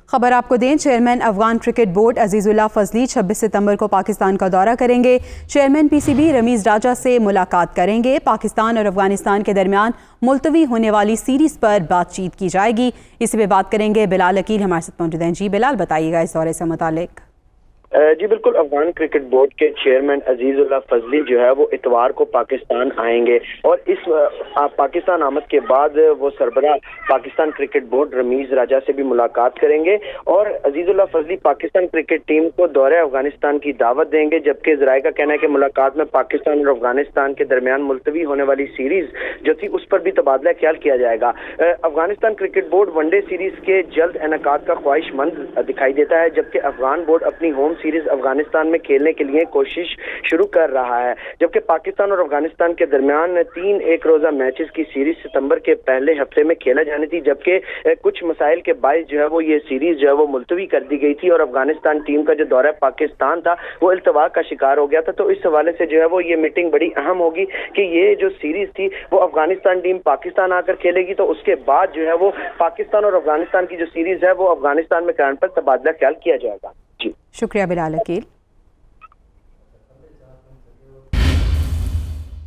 خبر آپ کو دیں، chairman Afghan cricket board Azizullah Fazli 26 ستمبر کو پاکستان کا دورہ کریں گے۔ Chairman P C B Ramiz Raja سے ملاقات کریں گے۔ پاکستان اور افغانستان کے درمیان ملتوی ہونے والی سیریز پر بات چیت کی جائے گی۔ اس پہ بات کریں گے بلال عقیل ہمارے ساتھ موجود ہیں۔ جی بلال، بتائیے گا اس دورے سے متعلق۔ جی بالکل، افغان کرکٹ بورڈ کے چیئرمین عزیز اللہ فضلی جو ہے وہ اتوار کو پاکستان آئیں گے، اور اس پاکستان آمد کے بعد وہ سربراہ پاکستان کرکٹ بورڈ رمیز راجہ سے بھی ملاقات کریں گے، اور عزیز اللہ فضلی پاکستان کرکٹ ٹیم کو دورہ افغانستان کی دعوت دیں گے، جبکہ ذرائع کا کہنا ہے کہ ملاقات میں پاکستان اور افغانستان کے درمیان ملتوی ہونے والی سیریز جو تھی اس پر بھی تبادلہ خیال کیا جائے گا۔ Afghanistan cricket board one day series کے جلد انعقاد کا خواہش مند دکھائی دیتا ہے، جبکہ افغان بورڈ اپنی ہوم سیریز افغانستان میں کھیلنے کے لیے کوشش شروع کر رہا ہے، جبکہ پاکستان اور افغانستان کے درمیان 3 ایک روزہ میچز کی سیریز ستمبر کے پہلے ہفتے میں کھیلا جانی تھی، جبکہ کچھ مسائل کے باعث جو ہے وہ یہ سیریز جو ہے وہ ملتوی کر دی گئی تھی، اور افغانستان ٹیم کا جو دورہ پاکستان تھا وہ التوا کا شکار ہو گیا تھا۔ تو اس حوالے سے جو ہے وہ یہ میٹنگ بڑی اہم ہوگی کہ یہ جو سیریز تھی وہ افغانستان ٹیم پاکستان آ کر کھیلے گی، تو اس کے بعد جو ہے وہ پاکستان اور افغانستان کی جو سیریز ہے وہ افغانستان میں کرنے پر تبادلہ خیال کیا جائے گا۔ جی شکریہ بلال عقیل۔